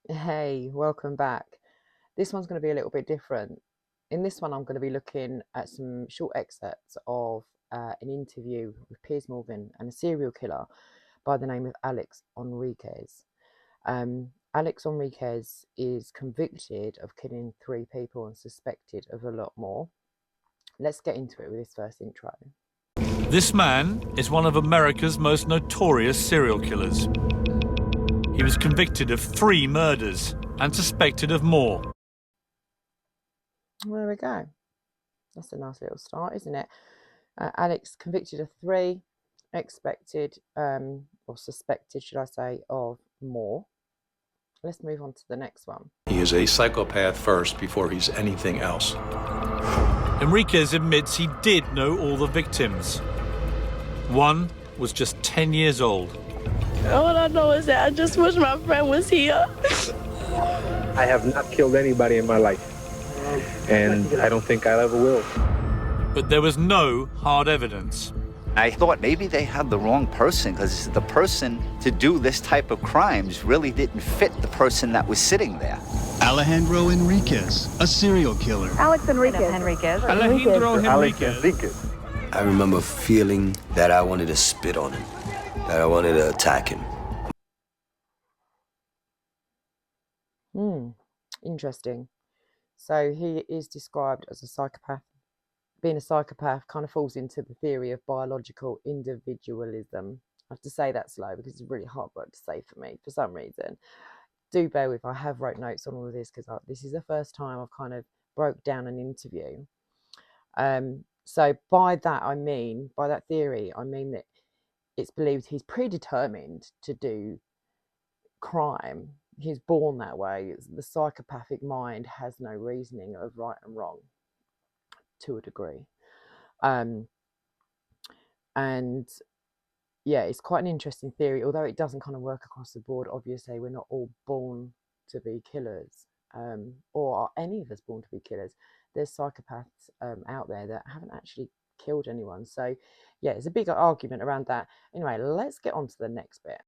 Hey, welcome back. This one's going to be a little bit different. In this one, I'm going to be looking at some short excerpts of an interview with Piers Morgan and a serial killer by the name of Alex Enriquez. Alex Enriquez is convicted of killing 3 people and suspected of a lot more. Let's get into it with this first intro. This man is one of America's most notorious serial killers. He was convicted of 3 murders and suspected of more. There we go. That's a nice little start, isn't it? Alex convicted of 3, expected or suspected, should I say, of more. Let's move on to the next one. He is a psychopath first before he's anything else. Enriquez admits he did know all the victims. One was just 10 years old. All I know is that I just wish my friend was here. I have not killed anybody in my life, and I don't think I ever will. But there was no hard evidence. I thought maybe they had the wrong person, because the person to do this type of crimes really didn't fit the person that was sitting there. Alejandro Enriquez, a serial killer. Alex Enriquez. Alejandro Enriquez. I remember feeling that I wanted to spit on him, that I wanted to attack him. Interesting. So he is described as a psychopath. Being a psychopath kind of falls into the theory of biological individualism. I have to say that slow because it's a really hard word to say for me for some reason. Do bear with, I have wrote notes on all of this because this is the first time I've kind of broke down an interview. So by that theory, I mean that it's believed he's predetermined to do crime. He's born that way. The psychopathic mind has no reasoning of right and wrong to a degree. And yeah, it's quite an interesting theory, although it doesn't kind of work across the board. Obviously, we're not all born to be killers, or are any of us born to be killers. There's psychopaths out there that haven't actually killed anyone. So yeah, it's a big argument around that. Anyway, let's get on to the next bit.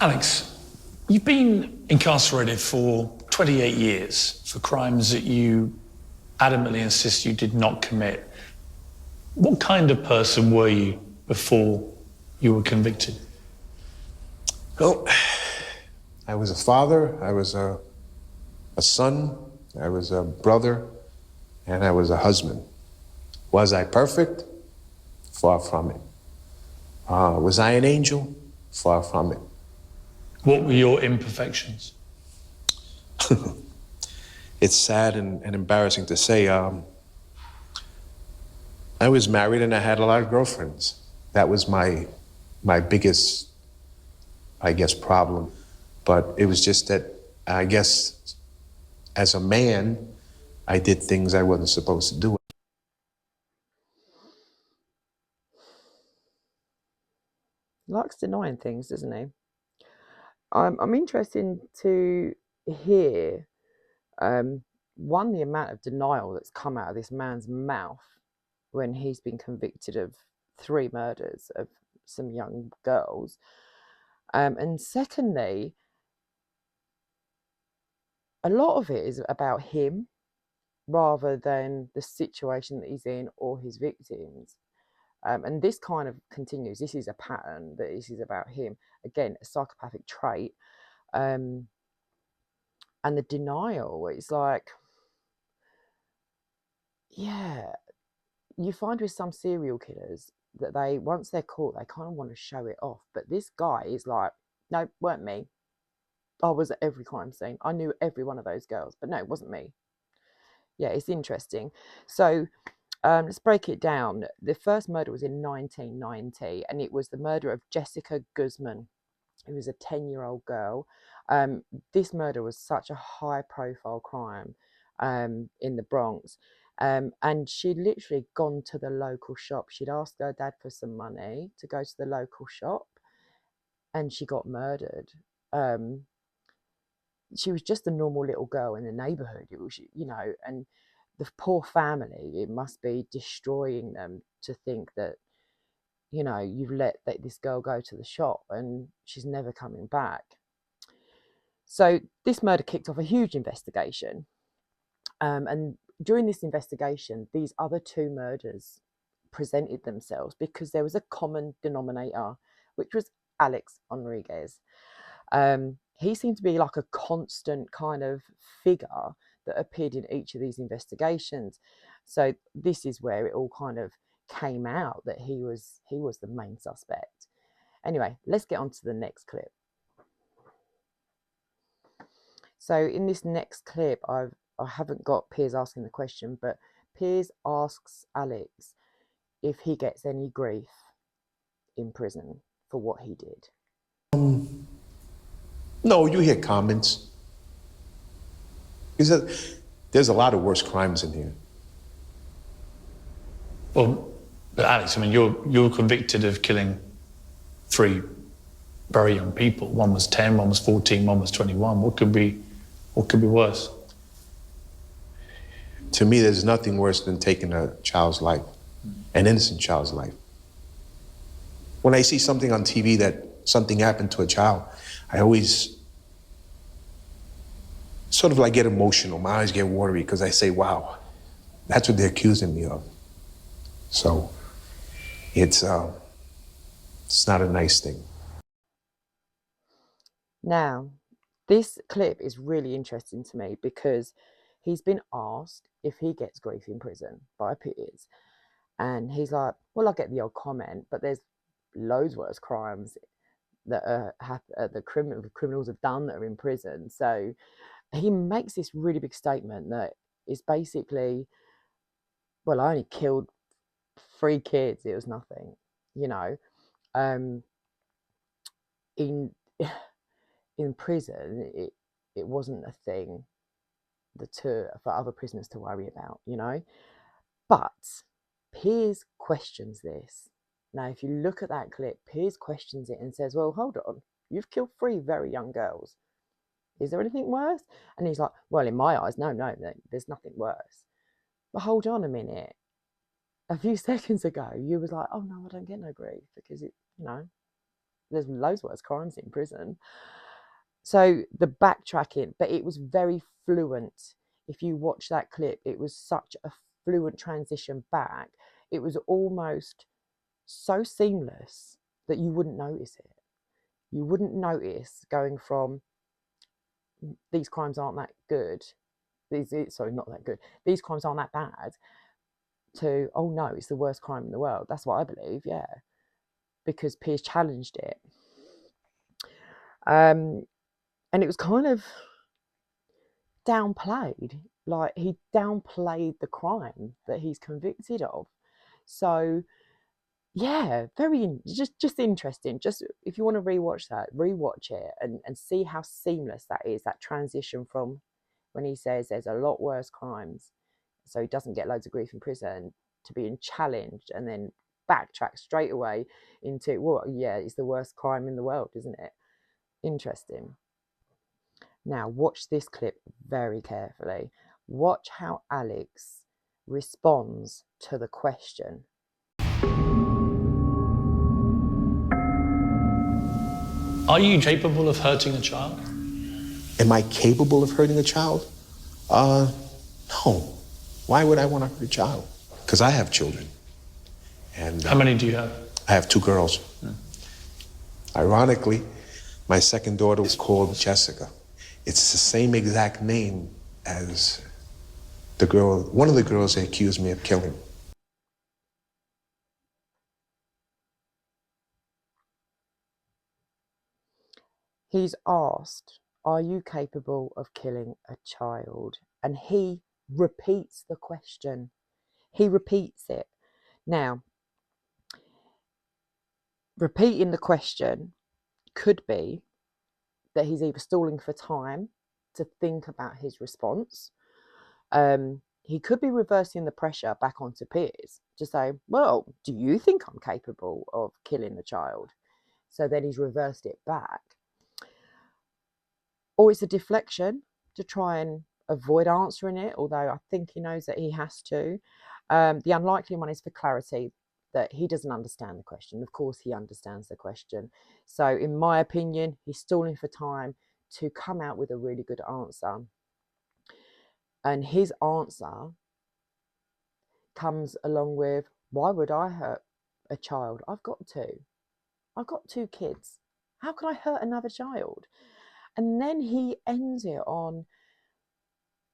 Alex, you've been incarcerated for 28 years for crimes that you adamantly insist you did not commit. What kind of person were you before you were convicted? Well, I was a father, I was a son, I was a brother, and I was a husband. Was I perfect? Far from it. Was I an angel? Far from it. What were your imperfections? It's sad and embarrassing to say. I was married and I had a lot of girlfriends. That was my biggest, I guess, problem. But it was just that, I guess, as a man, I did things I wasn't supposed to do. Likes denying things, doesn't he? I'm interested to hear one, the amount of denial that's come out of this man's mouth when he's been convicted of 3 murders of some young girls, and secondly, a lot of it is about him rather than the situation that he's in or his victims. And this kind of continues. This is a pattern, that this is about him. Again, a psychopathic trait. And the denial, it's like, yeah, you find with some serial killers that they, once they're caught, they kind of want to show it off. But this guy is like, no, weren't me. I was at every crime scene. I knew every one of those girls, but no, it wasn't me. Yeah, it's interesting. So let's break it down. The first murder was in 1990, and it was the murder of Jessica Guzman, who was a 10-year-old girl. This murder was such a high-profile crime in the Bronx. And she'd literally gone to the local shop. She'd asked her dad for some money to go to the local shop, and she got murdered. She was just a normal little girl in the neighborhood. It was, and the poor family, it must be destroying them to think that, you've let this girl go to the shop and she's never coming back. So this murder kicked off a huge investigation. And during this investigation, these other two murders presented themselves because there was a common denominator, which was Alex Enriquez. He seemed to be like a constant kind of figure that appeared in each of these investigations. So this is where it all kind of came out that he was the main suspect. Anyway, let's get on to the next clip. So in this next clip, I haven't got Piers asking the question, but Piers asks Alex if he gets any grief in prison for what he did. No, you hear comments. There's a lot of worse crimes in here. Well, but Alex, I mean, you're convicted of killing 3 very young people. One was 10, one was 14, one was 21. What could be worse? To me, there's nothing worse than taking a child's life, an innocent child's life. When I see something on TV that something happened to a child, I always sort of like get emotional. My eyes get watery because I say, wow, that's what they're accusing me of. So it's not a nice thing. Now, this clip is really interesting to me because he's been asked if he gets grief in prison by Piers. And he's like, well, I get the odd comment, but there's loads worse crimes that the criminals have done that are in prison. So he makes this really big statement that is basically, well, I only killed 3 kids. It was nothing, you know. In prison, it wasn't a thing for other prisoners to worry about, you know. But Piers questions this. Now, if you look at that clip, Piers questions it and says, well, hold on, you've killed 3 very young girls. Is there anything worse? And he's like, well, in my eyes, no, there's nothing worse. But hold on a minute. A few seconds ago, you was like, oh no, I don't get no grief because there's loads worse crimes in prison. So the backtracking, but it was very fluent. If you watch that clip, it was such a fluent transition back. It was almost so seamless that you wouldn't notice it. You wouldn't notice going from these crimes aren't that good. Not that good. These crimes aren't that bad. To, oh no, it's the worst crime in the world. That's what I believe, yeah. Because Piers challenged it. And it was kind of downplayed. Like, he downplayed the crime that he's convicted of. So, yeah, just interesting. Just if you want to rewatch it and see how seamless that is, that transition from when he says there's a lot worse crimes, so he doesn't get loads of grief in prison, to being challenged and then backtrack straight away into, well, yeah, it's the worst crime in the world, isn't it? Interesting. Now, watch this clip very carefully. Watch how Alex responds to the question. Are you capable of hurting a child? Am I capable of hurting a child? No. Why would I want to hurt a child? Because I have children. And how many do you have? I have 2 girls. Ironically, my second daughter was called Jessica. It's the same exact name as one of the girls they accused me of killing. He's asked, are you capable of killing a child? And he repeats the question. He repeats it. Now, repeating the question could be that he's either stalling for time to think about his response. He could be reversing the pressure back onto Piers to say, well, do you think I'm capable of killing a child? So then he's reversed it back. Or it's a deflection to try and avoid answering it, although I think he knows that he has to. The unlikely one is for clarity, that he doesn't understand the question. Of course, he understands the question. So in my opinion, he's stalling for time to come out with a really good answer. And his answer comes along with, why would I hurt a child? I've got two kids. How can I hurt another child? And then he ends it on,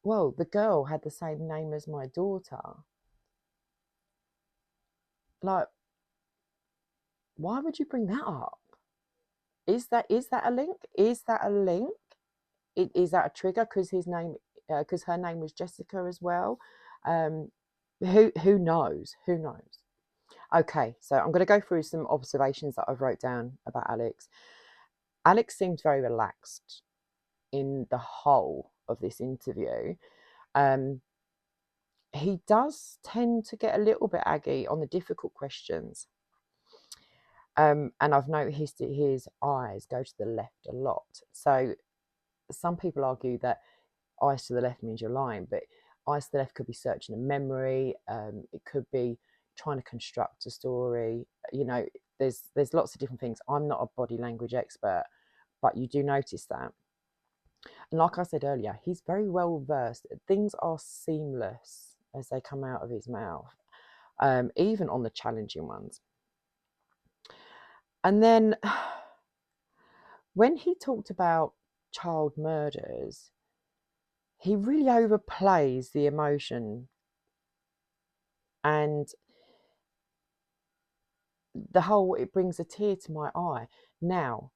well, the girl had the same name as my daughter. Like, why would you bring that up? Is that a link? Is that a link? Is that a trigger? Because her name was Jessica as well. Who knows? Who knows? Okay, so I'm going to go through some observations that I've wrote down about Alex. Alex seemed very relaxed in the whole of this interview. He does tend to get a little bit aggy on the difficult questions. And I've noticed that his eyes go to the left a lot. So some people argue that eyes to the left means you're lying, but eyes to the left could be searching a memory. It could be trying to construct a story. You know, there's lots of different things. I'm not a body language expert, but you do notice that. And like I said earlier, he's very well versed. Things are seamless as they come out of his mouth, even on the challenging ones. And then when he talked about child murders, he really overplays the emotion, and the whole, it brings a tear to my eye. Now,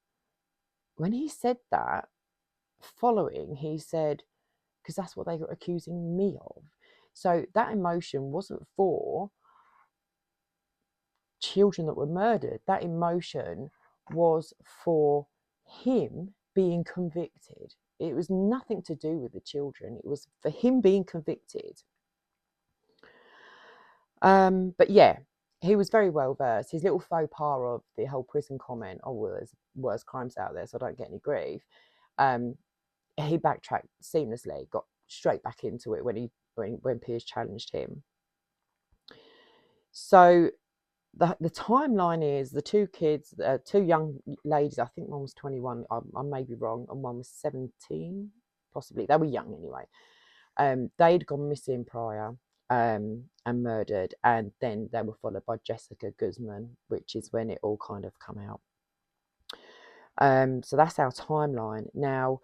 when he said that, following, he said, because that's what they were accusing me of. So that emotion wasn't for children that were murdered. That emotion was for him being convicted. It was nothing to do with the children. It was for him being convicted. But yeah, he was very well versed. His little faux pas of the whole prison comment, oh, well, there's worse crimes out there, so I don't get any grief. He backtracked seamlessly, got straight back into it when Piers challenged him. So the timeline is the two kids, two young ladies, I think one was 21, I may be wrong, and one was 17, possibly. They were young anyway. They'd gone missing prior and murdered, and then they were followed by Jessica Guzman, which is when it all kind of come out. So that's our timeline. Now,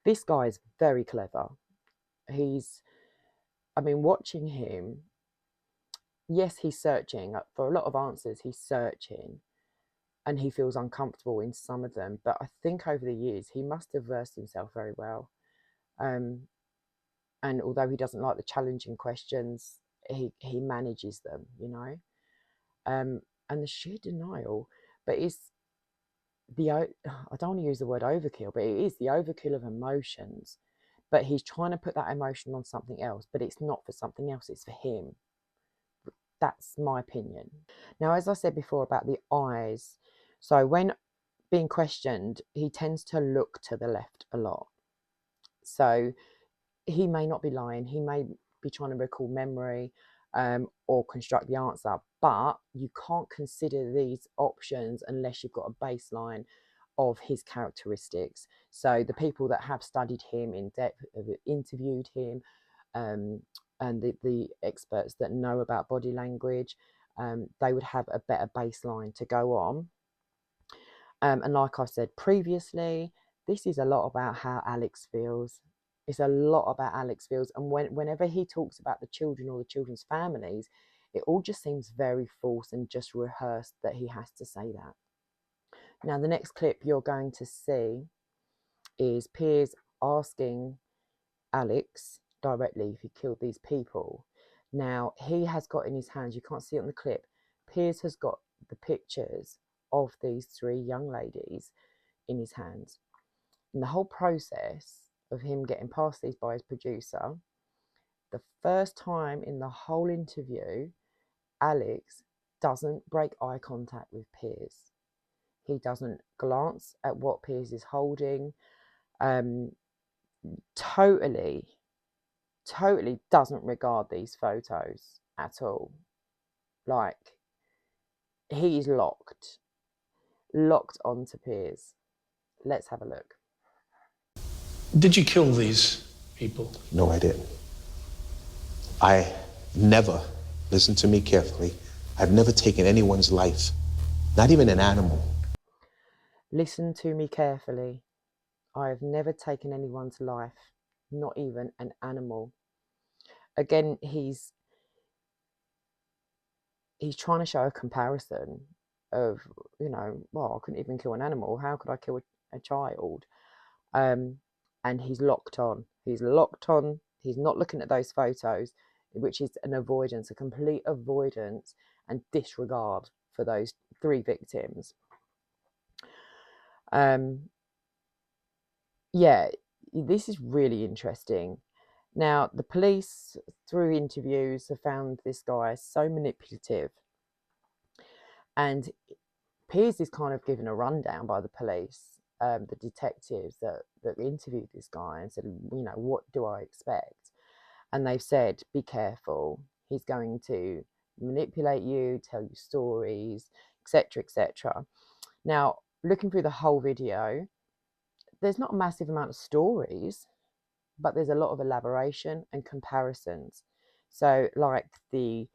this guy is very clever. Watching him, yes, he's searching for a lot of answers. He's searching, and he feels uncomfortable in some of them. But I think over the years, he must have versed himself very well. And although he doesn't like the challenging questions, he manages them, you know. And the sheer denial, but I don't want to use the word overkill, but it is the overkill of emotions. But he's trying to put that emotion on something else, but it's not for something else, it's for him. That's my opinion. Now, as I said before about the eyes, so when being questioned, he tends to look to the left a lot. So he may not be lying, he may be trying to recall memory or construct the answer, but you can't consider these options unless you've got a baseline of his characteristics. So the people that have studied him in depth, have interviewed him, and the experts that know about body language, they would have a better baseline to go on. And like I said previously, this is a lot about how Alex feels. It's a lot about Alex feels. And whenever he talks about the children or the children's families, it all just seems very false and just rehearsed that he has to say that. Now, the next clip you're going to see is Piers asking Alex directly if he killed these people. Now, he has got in his hands, you can't see it on the clip, Piers has got the pictures of these three young ladies in his hands. And the whole process of him getting past these by his producer, the first time in the whole interview, Alex doesn't break eye contact with Piers. He doesn't glance at what Piers is holding. Totally doesn't regard these photos at all. Like, he is locked onto Piers. Let's have a look. Did you kill these people? No, I didn't. I never, listen to me carefully, I've never taken anyone's life, not even an animal. Listen to me carefully. I have never taken anyone's life, not even an animal. Again, he's trying to show a comparison of, you know, well, I couldn't even kill an animal. How could I kill a child? And he's locked on. He's locked on. He's not looking at those photos, which is an avoidance, a complete avoidance and disregard for those 3 victims. Yeah, this is really interesting. Now, the police, through interviews, have found this guy so manipulative. And Piers is kind of given a rundown by the police, the detectives that interviewed this guy, and said, you know, what do I expect? And they've said, be careful. He's going to manipulate you, tell you stories, etc., etc. Now, looking through the whole video, there's not a massive amount of stories, but there's a lot of elaboration and comparisons. So, like the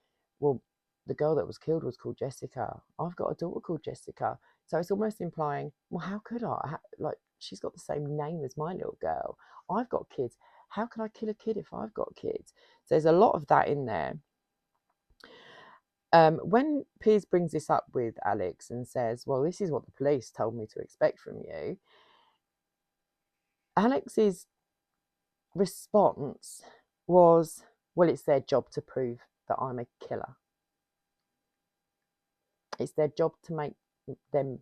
girl that was killed was called Jessica. I've got a daughter called Jessica. So it's almost implying, well, how could I? Like, she's got the same name as my little girl. I've got kids. How can I kill a kid if I've got kids? So there's a lot of that in there. When Piers brings this up with Alex and says, well, this is what the police told me to expect from you, Alex's response was, well, it's their job to prove that I'm a killer. It's their job to make them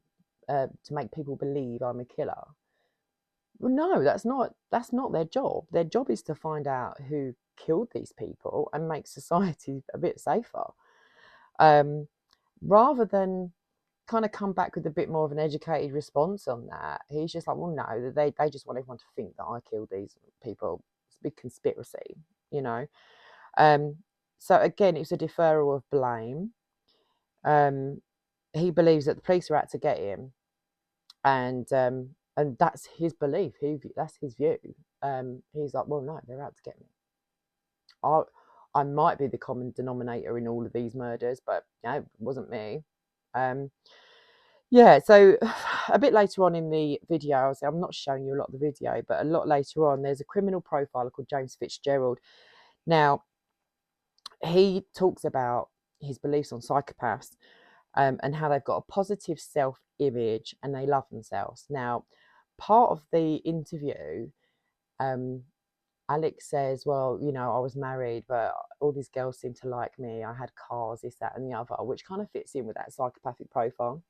to make people believe I'm a killer. Well, no, that's not their job. Their job is to find out who killed these people and make society a bit safer. Rather than kind of come back with a bit more of an educated response on that, he's just like, well, no, they just want everyone to think that I killed these people. It's a big conspiracy, you know. So again, it's a deferral of blame. He believes that the police are out to get him, and that's his belief. That's his view. He's like, well, no, they're out to get me. I might be the common denominator in all of these murders, but no, it wasn't me. Yeah, so a bit later on in the video, I'm not showing you a lot of the video, but a lot later on, there's a criminal profiler called James Fitzgerald. Now, he talks about his beliefs on psychopaths, and how they've got a positive self-image and they love themselves. Now, part of the interview, Alex says, well, you know, I was married, but all these girls seem to like me. I had cars, this, that, and the other, which kind of fits in with that psychopathic profile.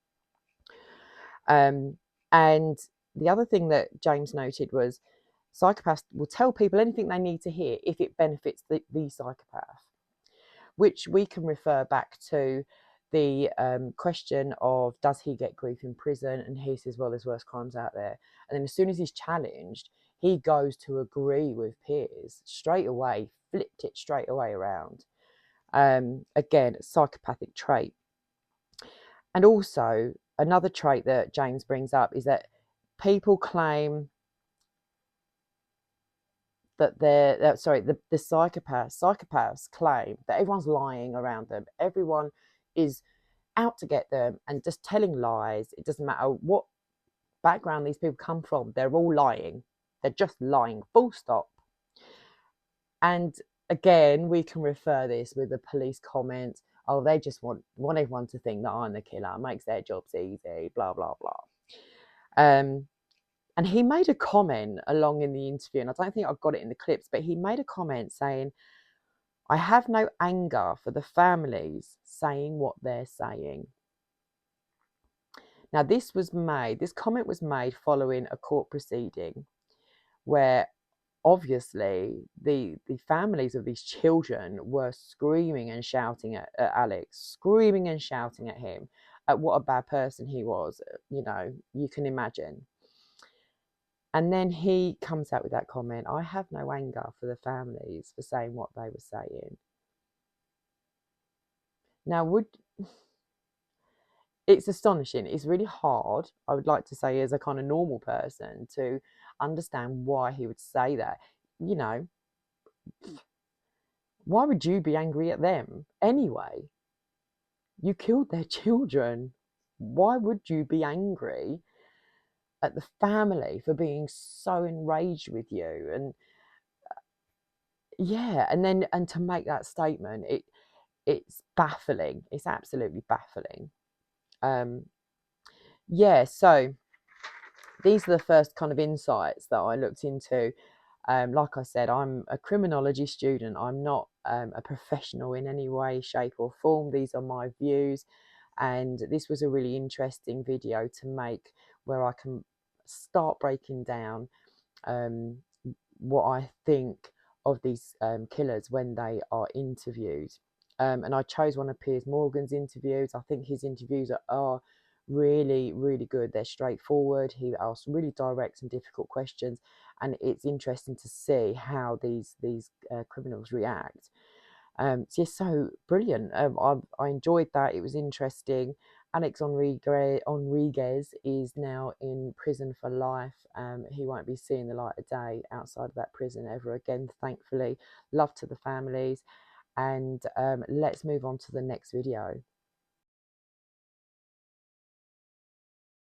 And the other thing that James noted was psychopaths will tell people anything they need to hear if it benefits the psychopath, which we can refer back to the question of, does he get grief in prison? And he says, well, there's worse crimes out there. And then as soon as he's challenged, he goes to agree with Piers straight away, flipped it straight away around. Again, psychopathic trait. And also, another trait that James brings up is that people claim that the psychopaths claim that everyone's lying around them. Everyone is out to get them and just telling lies. It doesn't matter what background these people come from. They're all lying. They're just lying, full stop. And again, we can refer this with the police comment, oh, they just want everyone to think that I'm the killer. It makes their jobs easy, blah, blah, blah. And he made a comment along in the interview, and I don't think I've got it in the clips, but he made a comment saying, I have no anger for the families saying what they're saying. Now, this comment was made following a court proceeding where obviously the families of these children were screaming and shouting at Alex, screaming and shouting at him, at what a bad person he was. You know, you can imagine. And then he comes out with that comment, I have no anger for the families for saying what they were saying. Now, it's astonishing. It's really hard, I would like to say, as a kind of normal person, to understand why he would say that. You know, why would you be angry at them anyway? You killed their children. Why would you be angry at the family for being so enraged with you? And yeah, and to make that statement, it's baffling. It's absolutely baffling. Yeah, so these are the first kind of insights that I looked into. Like I said, I'm a criminology student. I'm not a professional in any way, shape, or form. These are my views, and this was a really interesting video to make, where I can start breaking down what I think of these killers when they are interviewed. And I chose one of Piers Morgan's interviews. I think his interviews are really, really good. They're straightforward. He asks really direct and difficult questions, and it's interesting to see how these criminals react. It's just so brilliant. I enjoyed that. It was interesting. Alex Enriquez is now in prison for life. He won't be seeing the light of day outside of that prison ever again, thankfully. Love to the families. And let's move on to the next video.